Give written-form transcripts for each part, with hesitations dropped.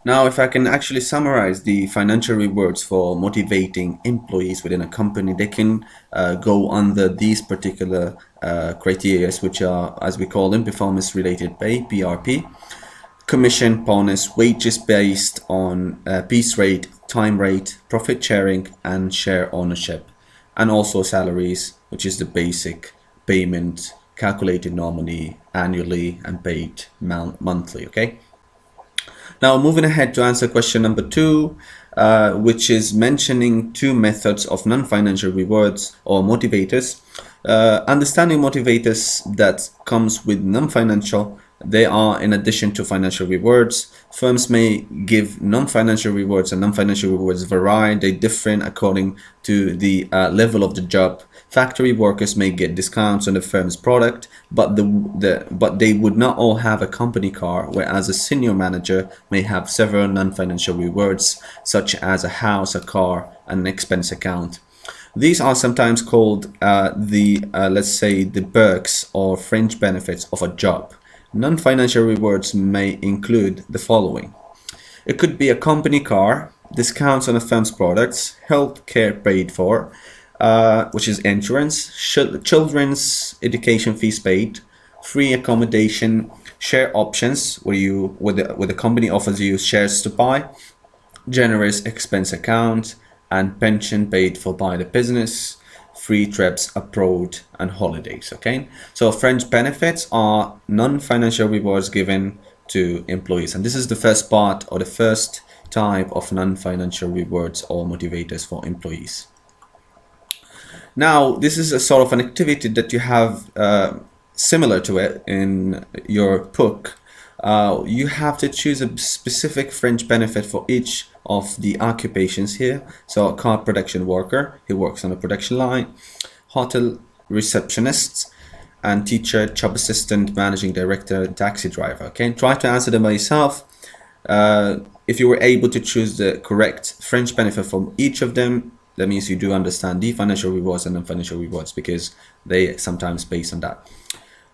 Now, if I can actually summarize the financial rewards for motivating employees within a company, they can go under these particular criteria, which are, as we call them, performance-related pay, PRP, commission, bonus, wages based on piece rate, time rate, profit sharing, and share ownership, and also salaries, which is the basic payment calculated normally annually and paid monthly. Okay. Now, moving ahead to answer question number 2, which is mentioning 2 methods of non-financial rewards or motivators. Understanding motivators that comes with non-financial, they are in addition to financial rewards. Firms may give non-financial rewards, and non-financial rewards vary. They differ according to the level of the job. Factory workers may get discounts on the firm's product, but but they would not all have a company car, whereas a senior manager may have several non-financial rewards, such as a house, a car, and an expense account. These are sometimes called let's say, the perks or fringe benefits of a job. Non-financial rewards may include the following. It could be a company car, discounts on a firm's products, health care paid for, which is insurance, children's education fees paid, free accommodation, share options where the company offers you shares to buy, generous expense account, and pension paid for by the business, free trips abroad, and holidays. Okay, so fringe benefits are non-financial rewards given to employees, and this is the first part or the first type of non-financial rewards or motivators for employees. Now, this is a sort of an activity that you have similar to it in your book. You have to choose a specific fringe benefit for each of the occupations here. So, a car production worker, he works on a production line, hotel receptionist, and teacher, shop assistant, managing director, taxi driver. Okay, try to answer them by yourself. If you were able to choose the correct fringe benefit from each of them, that means you do understand the financial rewards and non-financial rewards, because they sometimes based on that.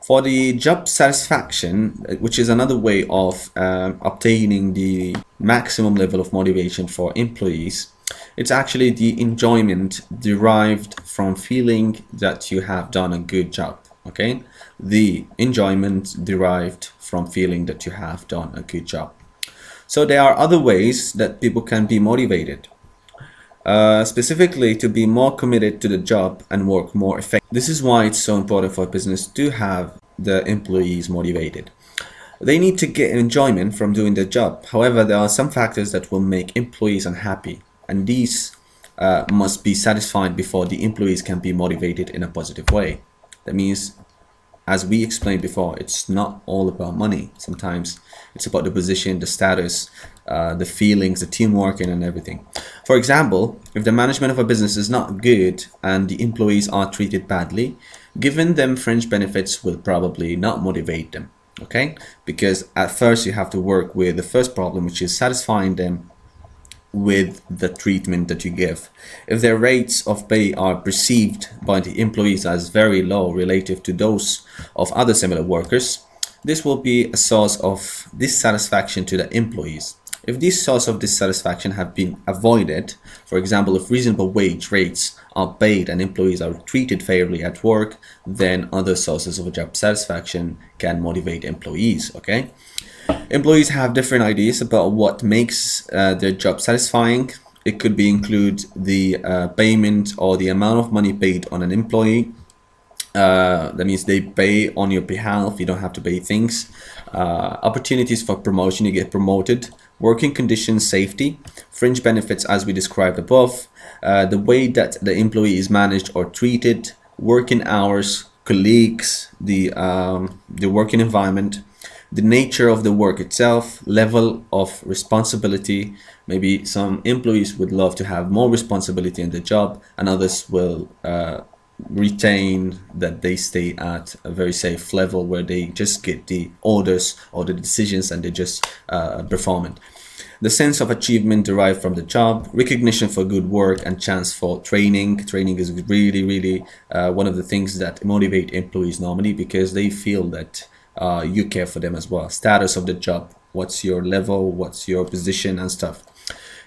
For the job satisfaction, which is another way of obtaining the maximum level of motivation for employees, it's actually the enjoyment derived from feeling that you have done a good job. Okay, the enjoyment derived from feeling that you have done a good job. So there are other ways that people can be motivated. Specifically to be more committed to the job and work more effectively. This is why it's so important for a business to have the employees motivated. They need to get enjoyment from doing their job. However, there are some factors that will make employees unhappy, and these must be satisfied before the employees can be motivated in a positive way. That means, as we explained before, it's not all about money. Sometimes it's about the position, the status, the feelings, the teamwork, and everything. For example, if the management of a business is not good and the employees are treated badly, giving them fringe benefits will probably not motivate them. Okay, because at first you have to work with the first problem, which is satisfying them with the treatment that you give. If their rates of pay are perceived by the employees as very low relative to those of other similar workers, this will be a source of dissatisfaction to the employees. If these sources of dissatisfaction have been avoided, for example, if reasonable wage rates are paid and employees are treated fairly at work, then other sources of job satisfaction can motivate employees. Okay. Employees have different ideas about what makes their job satisfying. It could be include the payment or the amount of money paid on an employee. That means they pay on your behalf. You don't have to pay things. Opportunities for promotion, you get promoted. Working conditions, safety, fringe benefits as we described above. The way that the employee is managed or treated, working hours, colleagues, the working environment, the nature of the work itself, level of responsibility. Maybe some employees would love to have more responsibility in the job, and others will retain that they stay at a very safe level where they just get the orders or the decisions and they just perform it. The sense of achievement derived from the job, recognition for good work, and chance for training. Training is really one of the things that motivate employees normally, because they feel that you care for them as well. Status of the job, what's your level, what's your position and stuff.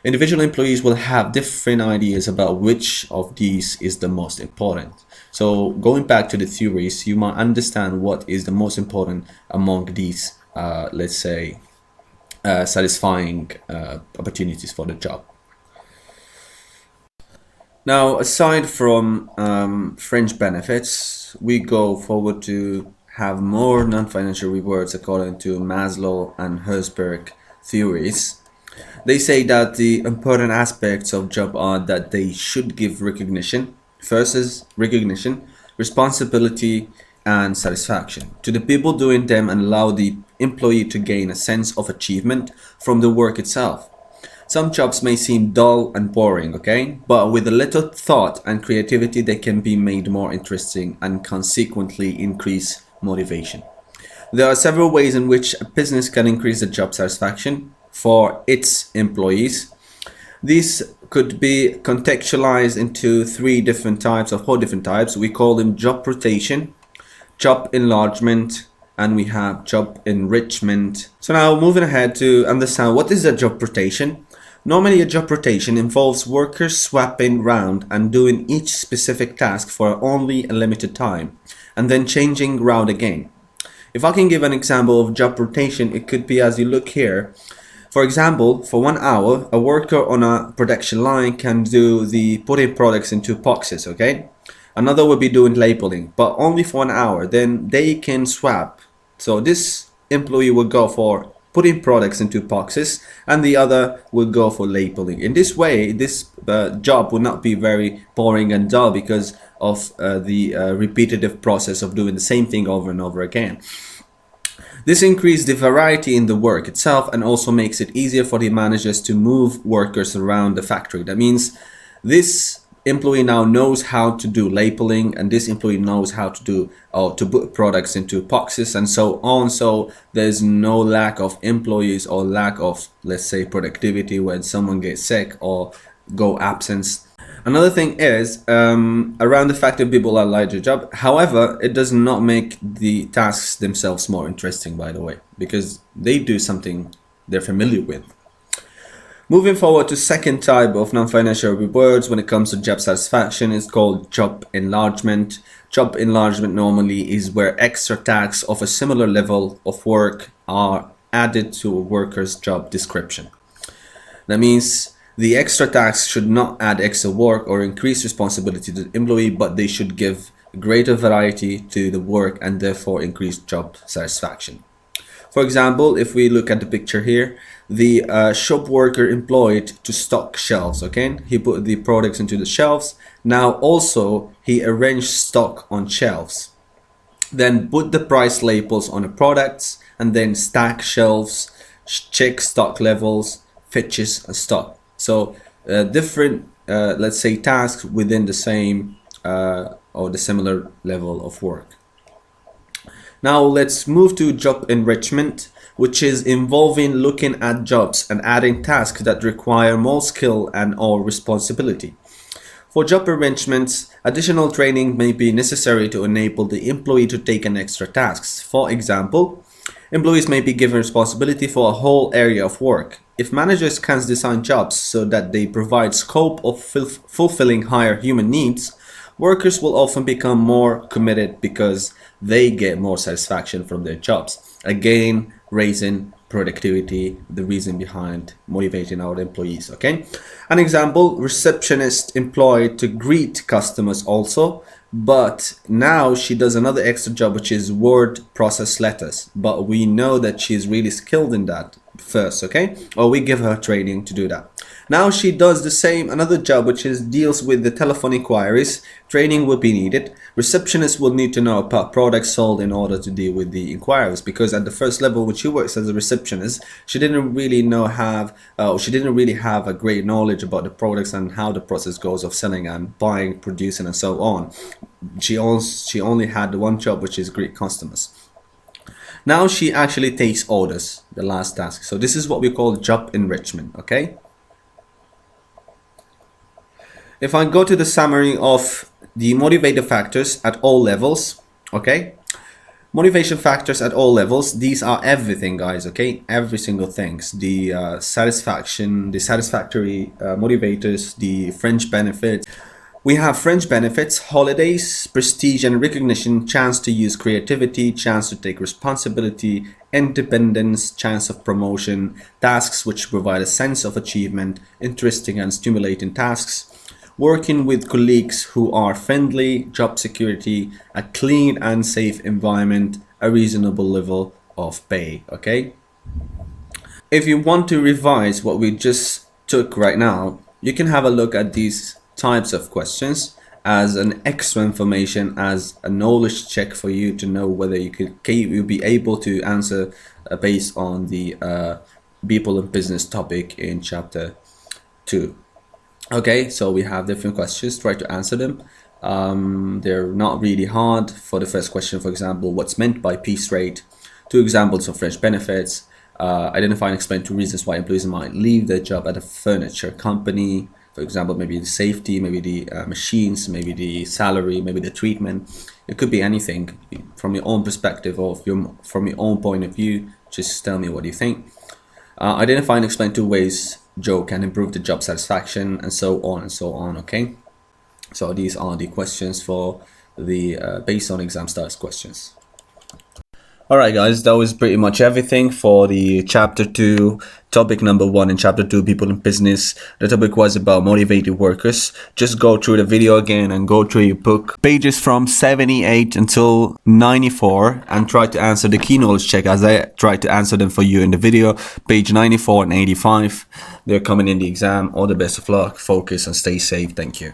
Individual employees will have different ideas about which of these is the most important. So going back to the theories, you might understand what is the most important among these, let's say, satisfying opportunities for the job. Now, aside from fringe benefits, we go forward to have more non-financial rewards according to Maslow and Herzberg theories. They say that the important aspects of job are that they should give recognition. First is recognition, responsibility, and satisfaction to the people doing them and allow the employee to gain a sense of achievement from the work itself. Some jobs may seem dull and boring, okay? But with a little thought and creativity, they can be made more interesting and consequently increase motivation. There are several ways in which a business can increase the job satisfaction for its employees. These could be contextualized into three different types or four different types. We call them job rotation, job enlargement, and we have job enrichment. So now moving ahead to understand what is a job rotation. Normally a job rotation involves workers swapping round and doing each specific task for only a limited time and then changing round again. If I can give an example of job rotation, it could be as you look here. For example, for 1 hour, a worker on a production line can do the putting products into boxes, okay? Another will be doing labeling, but only for 1 hour. Then they can swap. So this employee will go for putting products into boxes and the other will go for labeling. In this way, this job will not be very boring and dull because of the repetitive process of doing the same thing over and over again. This increases the variety in the work itself and also makes it easier for the managers to move workers around the factory. That means this employee now knows how to do labeling and this employee knows how to do to put products into boxes and so on. So there's no lack of employees or lack of, let's say, productivity when someone gets sick or go absent. Another thing is around the fact that people are like the job. However, it does not make the tasks themselves more interesting, by the way, because they do something they're familiar with. Moving forward to second type of non-financial rewards when it comes to job satisfaction is called job enlargement. Job enlargement normally is where extra tasks of a similar level of work are added to a worker's job description. That means the extra tasks should not add extra work or increase responsibility to the employee, but they should give greater variety to the work and therefore increase job satisfaction. For example, if we look at the picture here, the shop worker employed to stock shelves, okay? He put the products into the shelves. Now also he arranged stock on shelves. Then put the price labels on the products and then stack shelves, check stock levels, fetches and stock. So different, let's say, tasks within the same or the similar level of work. Now let's move to job enrichment, which is involving looking at jobs and adding tasks that require more skill and or responsibility. For job enrichments, additional training may be necessary to enable the employee to take on extra tasks. For example, employees may be given responsibility for a whole area of work. If managers can design jobs so that they provide scope of fulfilling higher human needs, workers will often become more committed because they get more satisfaction from their jobs. Again, raising productivity, the reason behind motivating our employees, okay? An example, receptionist employed to greet customers also, but now she does another extra job, which is word process letters. But we know that she's really skilled in that first, okay? Or we give her training to do that. Now she does the same, another job, which is deals with the telephone inquiries. Training will be needed. Receptionists will need to know about products sold in order to deal with the inquiries, because at the first level, when she works as a receptionist, she didn't really have a great knowledge about the products and how the process goes of selling and buying, producing, and so on. She only had one job, which is greet customers. Now she actually takes orders, the last task. So this is what we call job enrichment, okay? If I go to the summary of the motivator factors at all levels, okay? Motivation factors at all levels. These are everything, guys, okay? Every single things. The satisfaction, the satisfactory motivators, the fringe benefits. We have fringe benefits, holidays, prestige and recognition, chance to use creativity, chance to take responsibility, independence, chance of promotion, tasks which provide a sense of achievement, interesting and stimulating tasks, working with colleagues who are friendly, job security, a clean and safe environment, a reasonable level of pay, okay? If you want to revise what we just took right now, you can have a look at these types of questions as an extra information, as a knowledge check for you to know whether you'll be able to answer based on the people and business topic in chapter 2. Okay, so we have different questions, try to answer them. They're not really hard. For the first question, for example, what's meant by piece rate? 2 examples of fringe benefits. Identify and explain 2 reasons why employees might leave their job at a furniture company. For example, maybe the safety, maybe the machines, maybe the salary, maybe the treatment. It could be anything from your own perspective or from your own point of view. Just tell me what you think. Identify and explain 2 ways Joe can improve the job satisfaction, and so on and so on, okay? So these are the questions for the based on exam stars questions. Alright guys, that was pretty much everything for the chapter 2, topic number 1 in chapter 2, people in business. The topic was about motivated workers. Just go through the video again and go through your book, pages from 78 until 94, and try to answer the key knowledge check as I tried to answer them for you in the video, page 94 and 85. They're coming in the exam. All the best of luck, focus and stay safe. Thank you.